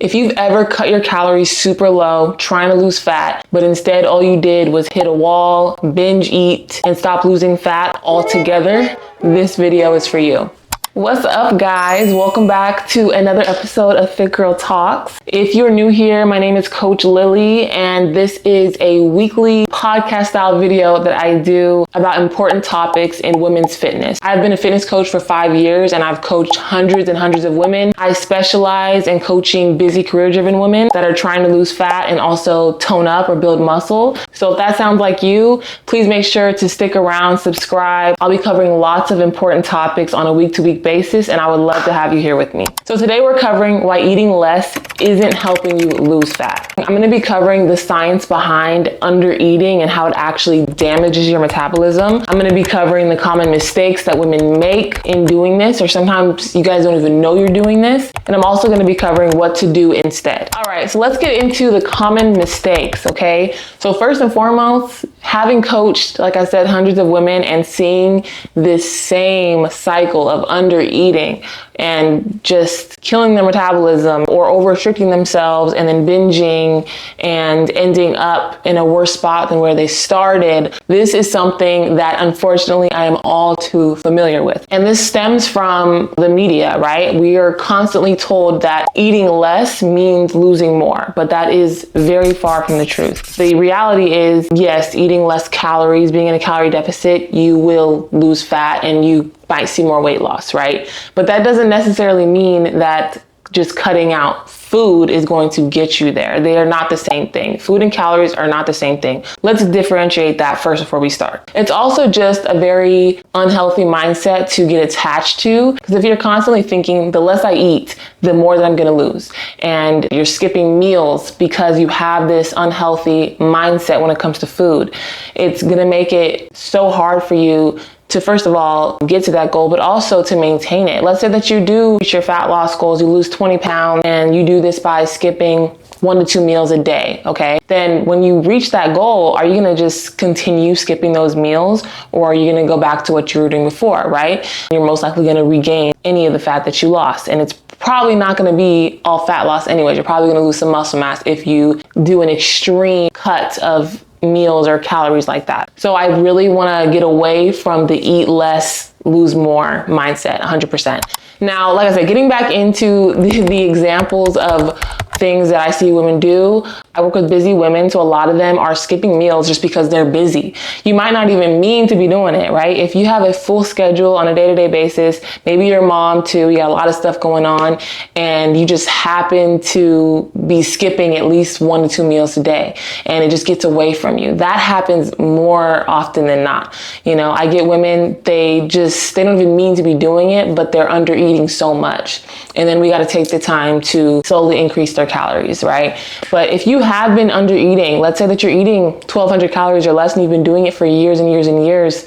If you've ever cut your calories super low, trying to lose fat, but instead all you did was hit a wall, binge eat, and stop losing fat altogether, this video is for you. What's up, guys? Welcome back to another episode of Fit Girl Talks. If you're new here, my name is Coach Lily, and this is a weekly podcast style video that I do about important topics in women's fitness. I've been a fitness coach for 5 years, and I've coached hundreds and hundreds of women. I specialize in coaching busy, career-driven women that are trying to lose fat and also tone up or build muscle. So if that sounds like you, please make sure to stick around, subscribe. I'll be covering lots of important topics on a week-to-week basis, and I would love to have you here with me. So today we're covering why eating less isn't helping you lose fat. I'm going to be covering the science behind under eating and how it actually damages your metabolism. I'm going to be covering the common mistakes that women make in doing this, or sometimes you guys don't even know you're doing this. And I'm also going to be covering what to do instead. All right, so let's get into the common mistakes, okay? So first and foremost, having coached, like I said, hundreds of women and seeing this same cycle of under eating and just killing their metabolism or over restricting themselves and then binging and ending up in a worse spot than where they started. This is something that unfortunately I am all too familiar with. And this stems from the media, right? We are constantly told that eating less means losing more, but that is very far from the truth. The reality is, yes, eating less calories, being in a calorie deficit, you will lose fat and you might see more weight loss, right? But that doesn't necessarily mean that just cutting out food is going to get you there. They are not the same thing. Food and calories are not the same thing. Let's differentiate that first before we start. It's also just a very unhealthy mindset to get attached to, because if you're constantly thinking, the less I eat, the more that I'm going to lose, and you're skipping meals because you have this unhealthy mindset when it comes to food, it's going to make it so hard for you to, first of all, get to that goal, but also to maintain it. Let's say that you do reach your fat loss goals, you lose 20 pounds, and you do this by skipping 1 to 2 meals a day, okay? Then when you reach that goal, are you gonna just continue skipping those meals, or are you gonna go back to what you were doing before, right? You're most likely gonna regain any of the fat that you lost, and it's probably not gonna be all fat loss anyways. You're probably gonna lose some muscle mass if you do an extreme cut of meals or calories like that. So I really want to get away from the eat less, lose more mindset, 100%. Now, like I said, getting back into the examples of things that I see women do, I work with busy women, so a lot of them are skipping meals just because they're busy. You might not even mean to be doing it, right? If you have a full schedule on a day-to-day basis, maybe you're a mom too, you got a lot of stuff going on, and you just happen to be skipping at least 1 to 2 meals a day, and it just gets away from you. That happens more often than not. You know, I get women, they don't even mean to be doing it, but they're under eating so much. And then we got to take the time to slowly increase their calories, right? But if you have been under eating, let's say that you're eating 1,200 calories or less and you've been doing it for years and years and years,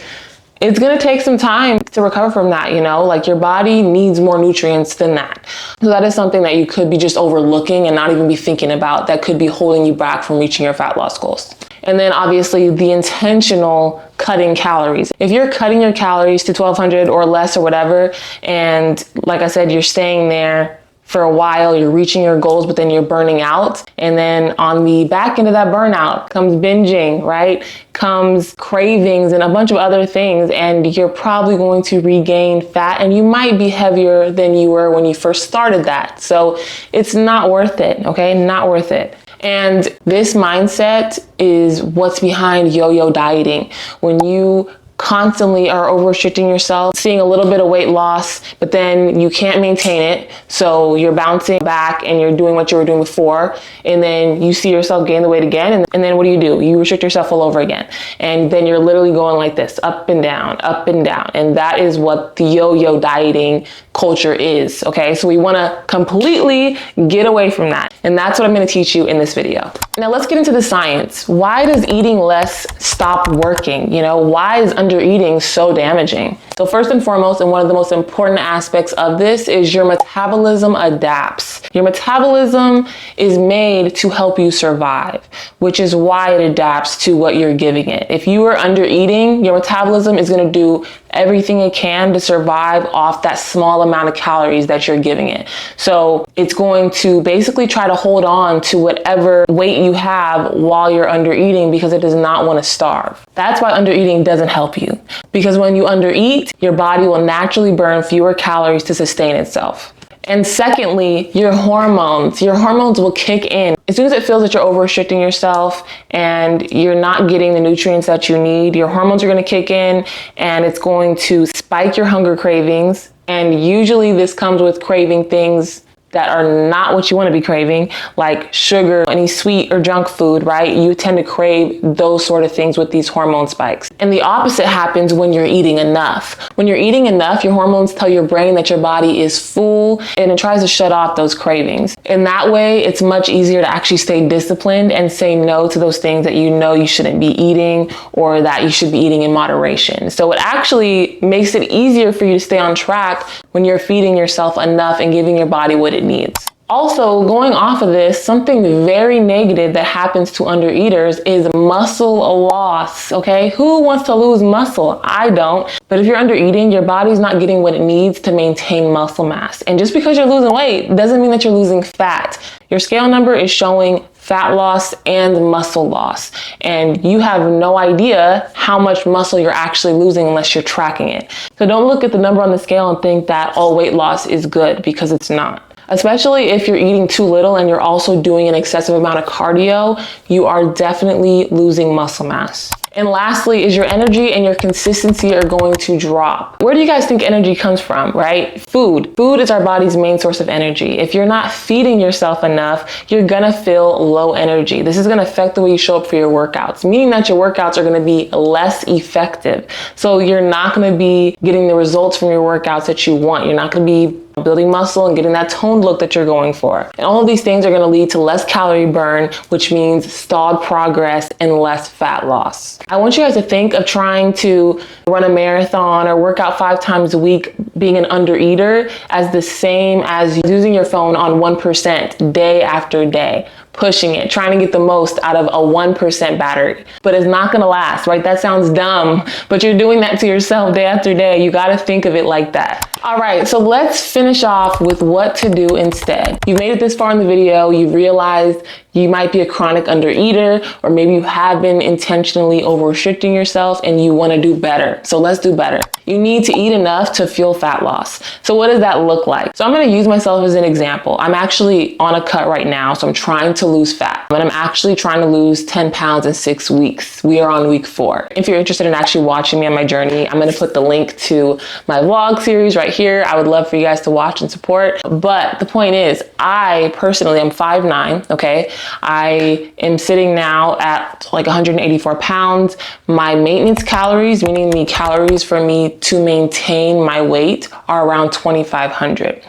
it's going to take some time to recover from that, you know, like your body needs more nutrients than that. So that is something that you could be just overlooking and not even be thinking about, that could be holding you back from reaching your fat loss goals. And then obviously the intentional cutting calories. If you're cutting your calories to 1,200 or less or whatever, and like I said, you're staying there for a while, you're reaching your goals, but then you're burning out. And then on the back end of that burnout comes binging, right? Comes cravings and a bunch of other things. And you're probably going to regain fat, and you might be heavier than you were when you first started that. So it's not worth it, okay? Not worth it. And this mindset is what's behind yo-yo dieting. When you constantly are over restricting yourself, seeing a little bit of weight loss, but then you can't maintain it. So you're bouncing back and you're doing what you were doing before. And then you see yourself gain the weight again. And then what do? You restrict yourself all over again. And then you're literally going like this, up and down, up and down. And that is what the yo-yo dieting culture is, okay? So we wanna completely get away from that. And that's what I'm gonna teach you in this video. Now let's get into the science. Why does eating less stop working? You know, why is under eating so damaging? So first and foremost, and one of the most important aspects of this is your metabolism adapts. Your metabolism is made to help you survive, which is why it adapts to what you're giving it. If you are under eating, your metabolism is gonna do everything it can to survive off that small amount of calories that you're giving it. So it's going to basically try to hold on to whatever weight you have while you're under eating because it does not want to starve. That's why under eating doesn't help you, because when you under eat, your body will naturally burn fewer calories to sustain itself. And secondly, your hormones will kick in. As soon as it feels that you're over restricting yourself and you're not getting the nutrients that you need, your hormones are going to kick in and it's going to spike your hunger cravings. And usually this comes with craving things that are not what you want to be craving, like sugar, any sweet or junk food, right? You tend to crave those sort of things with these hormone spikes. And the opposite happens when you're eating enough. When you're eating enough, your hormones tell your brain that your body is full and it tries to shut off those cravings. In that way, it's much easier to actually stay disciplined and say no to those things that you know you shouldn't be eating or that you should be eating in moderation. So it actually makes it easier for you to stay on track when you're feeding yourself enough and giving your body what it needs. Also, going off of this, something very negative that happens to undereaters is muscle loss, okay? Who wants to lose muscle? I don't. But if you're undereating, your body's not getting what it needs to maintain muscle mass. And just because you're losing weight doesn't mean that you're losing fat. Your scale number is showing fat loss and muscle loss. And you have no idea how much muscle you're actually losing unless you're tracking it. So don't look at the number on the scale and think that all weight loss is good, because it's not. Especially if you're eating too little and you're also doing an excessive amount of cardio, you are definitely losing muscle mass. And lastly is your energy and your consistency are going to drop. Where do you guys think energy comes from, right? Food. Food is our body's main source of energy. If you're not feeding yourself enough, you're gonna feel low energy. This is gonna affect the way you show up for your workouts, meaning that your workouts are gonna be less effective. So you're not gonna be getting the results from your workouts that you want. You're not gonna be building muscle and getting that toned look that you're going for. And all of these things are going to lead to less calorie burn, which means stalled progress and less fat loss. I want you guys to think of trying to run a marathon or work out 5 times a week being an undereater as the same as using your phone on 1% day after day. Pushing it, trying to get the most out of a 1% battery, but it's not gonna last, right? That sounds dumb, but you're doing that to yourself day after day. You gotta think of it like that. All right, so let's finish off with what to do instead. You've made it this far in the video, you've realized you might be a chronic undereater, or maybe you have been intentionally over-restricting yourself and you wanna do better. So let's do better. You need to eat enough to fuel fat loss. So what does that look like? So I'm gonna use myself as an example. I'm actually on a cut right now, so I'm trying to lose fat, but I'm actually trying to lose 10 pounds in 6 weeks. We are on week 4. If you're interested in actually watching me on my journey, I'm gonna put the link to my vlog series right here. I would love for you guys to watch and support. But the point is, I personally am 5'9", okay? I am sitting now at like 184 pounds. My maintenance calories, meaning the calories for me to maintain my weight, are around 2,500.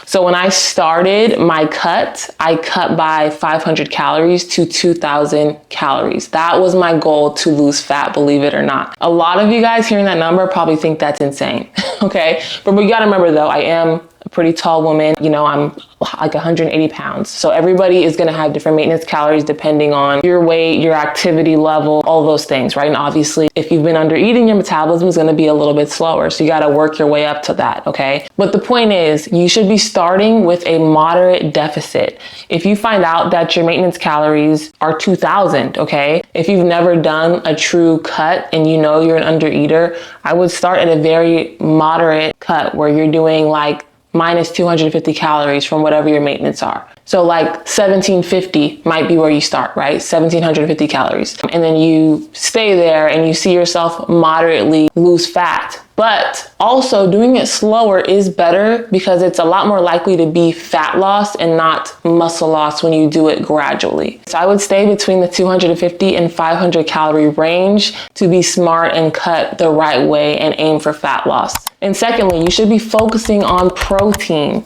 So when I started my cut, I cut by 500 calories to 2,000 calories. That was my goal to lose fat, believe it or not. A lot of you guys hearing that number probably think that's insane, okay? But we gotta remember though, I am a pretty tall woman. You know, I'm like 180 pounds. So everybody is gonna have different maintenance calories depending on your weight, your activity level, all those things, right? And obviously, if you've been under eating, your metabolism is gonna be a little bit slower. So you gotta work your way up to that, okay? But the point is, you should be starting with a moderate deficit. If you find out that your maintenance calories are 2,000, okay? If you've never done a true cut and you know you're an undereater, I would start at a very moderate cut where you're doing like minus 250 calories from whatever your maintenance are. So like 1750 might be where you start, right? 1750 calories. And then you stay there and you see yourself moderately lose fat. But also doing it slower is better because it's a lot more likely to be fat loss and not muscle loss when you do it gradually. So I would stay between the 250 and 500 calorie range to be smart and cut the right way and aim for fat loss. And secondly, you should be focusing on protein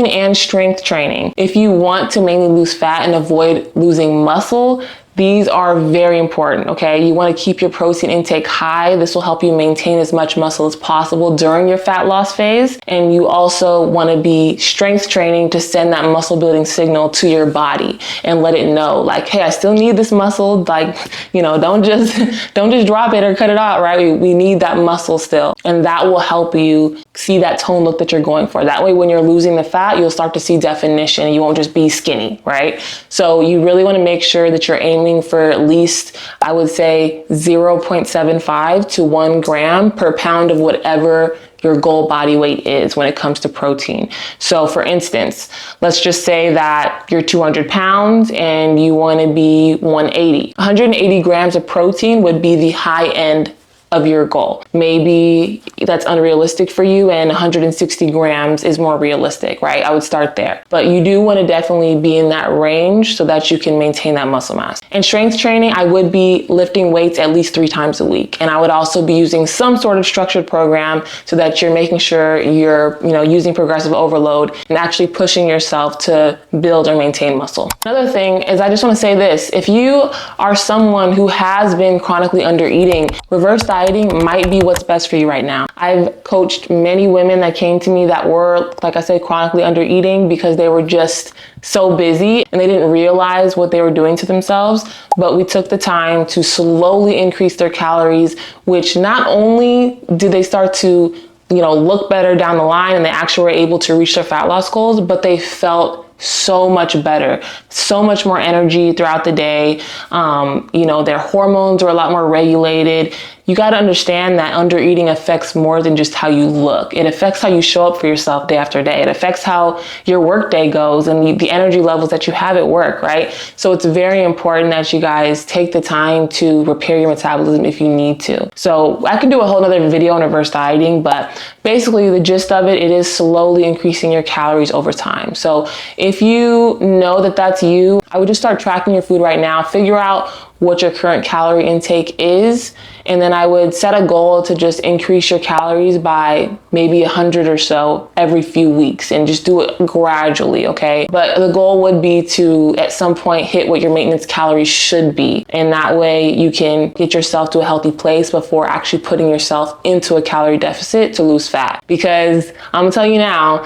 and strength training. If you want to mainly lose fat and avoid losing muscle, These are very important, okay? You want to keep your protein intake high. This will help you maintain as much muscle as possible during your fat loss phase. And you also want to be strength training to send that muscle building signal to your body and let it know, like, hey, I still need this muscle. Like, don't just drop it or cut it out, right? We need that muscle still. And that will help you see that tone look that you're going for. That way, when you're losing the fat, you'll start to see definition and you won't just be skinny, right? So you really want to make sure that you're aiming for at least, I would say, 0.75 to 1 gram per pound of whatever your goal body weight is when it comes to protein. So for instance, let's just say that you're 200 pounds and you want to be 180. 180 grams of protein would be the high end of your goal. Maybe that's unrealistic for you and 160 grams is more realistic, right? I would start there. But you do want to definitely be in that range so that you can maintain that muscle mass. And strength training, I would be lifting weights at least 3 times a week. And I would also be using some sort of structured program so that you're making sure you're, using progressive overload and actually pushing yourself to build or maintain muscle. Another thing is, I just want to say this: if you are someone who has been chronically under eating, reverse dieting might be what's best for you right now. I've coached many women that came to me that were, like I said, chronically under eating because they were just so busy and they didn't realize what they were doing to themselves. But we took the time to slowly increase their calories, which not only did they start to, look better down the line and they actually were able to reach their fat loss goals, but they felt so much better, so much more energy throughout the day. Their hormones are a lot more regulated. You got to understand that under eating affects more than just how you look. It affects how you show up for yourself day after day. It affects how your work day goes and the energy levels that you have at work, right? So it's very important that you guys take the time to repair your metabolism if you need to. So I can do a whole other video on reverse dieting, but basically the gist of it is slowly increasing your calories over time. So if you know that that's you, I would just start tracking your food right now, figure out what your current calorie intake is, and then I would set a goal to just increase your calories by maybe 100 or so every few weeks and just do it gradually, okay? But the goal would be to at some point hit what your maintenance calories should be. And that way you can get yourself to a healthy place before actually putting yourself into a calorie deficit to lose fat. Because I'm gonna tell you now,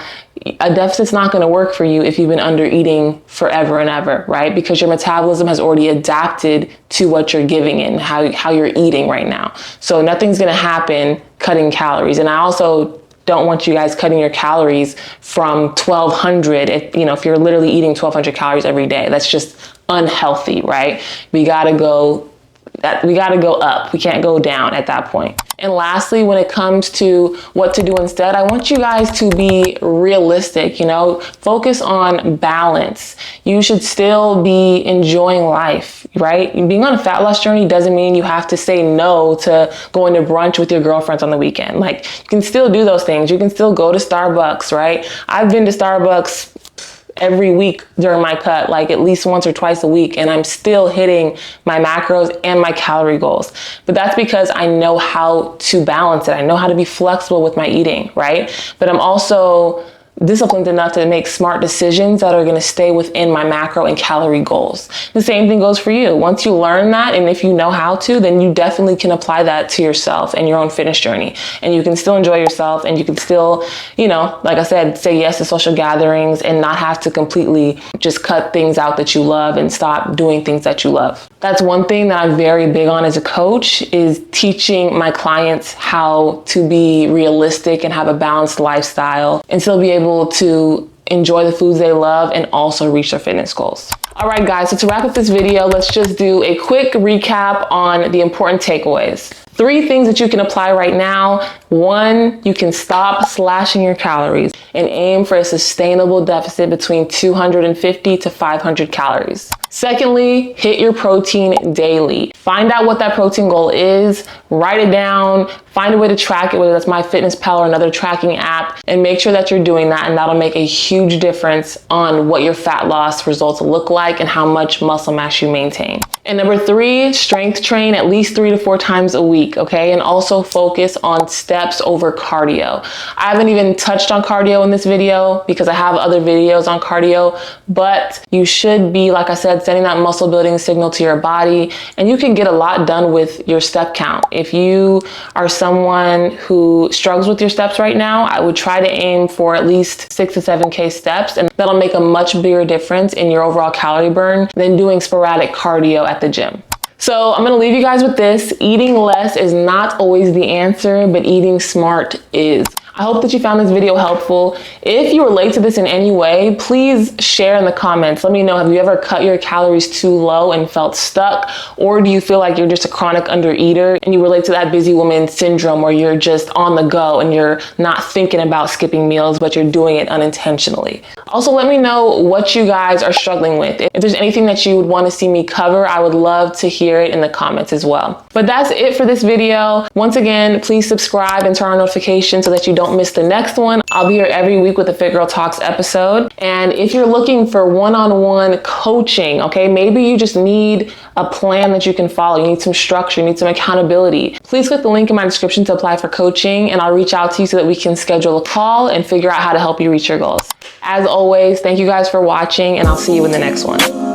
a deficit's not going to work for you if you've been under eating forever and ever, right? Because your metabolism has already adapted to what you're giving in, how you're eating right now. So nothing's going to happen cutting calories. And I also don't want you guys cutting your calories from 1,200. If you're literally eating 1,200 calories every day, that's just unhealthy, right? We got to go up. We can't go down at that point. And lastly, when it comes to what to do instead, I want you guys to be realistic, focus on balance. You should still be enjoying life, right? Being on a fat loss journey doesn't mean you have to say no to going to brunch with your girlfriends on the weekend. Like, you can still do those things. You can still go to Starbucks, right? I've been to Starbucks every week during my cut, like at least once or twice a week, and I'm still hitting my macros and my calorie goals. But that's because I know how to balance it. I know how to be flexible with my eating, right? But I'm also disciplined enough to make smart decisions that are going to stay within my macro and calorie goals. The same thing goes for you. Once you learn that, and if you know how to, then you definitely can apply that to yourself and your own fitness journey. And you can still enjoy yourself, and you can still, like I said, say yes to social gatherings and not have to completely just cut things out that you love and stop doing things that you love. That's one thing that I'm very big on as a coach, is teaching my clients how to be realistic and have a balanced lifestyle and still be able to enjoy the foods they love and also reach their fitness goals. All right, guys, so to wrap up this video, let's just do a quick recap on the important takeaways. 3 things that you can apply right now. 1, you can stop slashing your calories and aim for a sustainable deficit between 250 to 500 calories. Secondly, hit your protein daily. Find out what that protein goal is, write it down, find a way to track it, whether that's MyFitnessPal or another tracking app, and make sure that you're doing that, and that'll make a huge difference on what your fat loss results look like like and how much muscle mass you maintain. And number 3, strength train at least 3 to 4 times a week, okay? And also focus on steps over cardio. I haven't even touched on cardio in this video because I have other videos on cardio, but you should be, like I said, sending that muscle building signal to your body, and you can get a lot done with your step count. If you are someone who struggles with your steps right now, I would try to aim for at least 6 to 7K steps, and that'll make a much bigger difference in your overall calorie burn than doing sporadic cardio at the gym. So I'm gonna leave you guys with this. Eating less is not always the answer, but eating smart is. I hope that you found this video helpful. If you relate to this in any way, please share in the comments. Let me know, have you ever cut your calories too low and felt stuck? Or do you feel like you're just a chronic undereater and you relate to that busy woman syndrome where you're just on the go and you're not thinking about skipping meals, but you're doing it unintentionally? Also, let me know what you guys are struggling with. If there's anything that you would want to see me cover, I would love to hear it in the comments as well. But that's it for this video. Once again, please subscribe and turn on notifications so that you don't miss the next one. I'll be here every week with a Fit Girl Talks episode. And if you're looking for one-on-one coaching, okay, maybe you just need a plan that you can follow. You need some structure, you need some accountability. Please click the link in my description to apply for coaching, and I'll reach out to you so that we can schedule a call and figure out how to help you reach your goals. As always, thank you guys for watching, and I'll see you in the next one.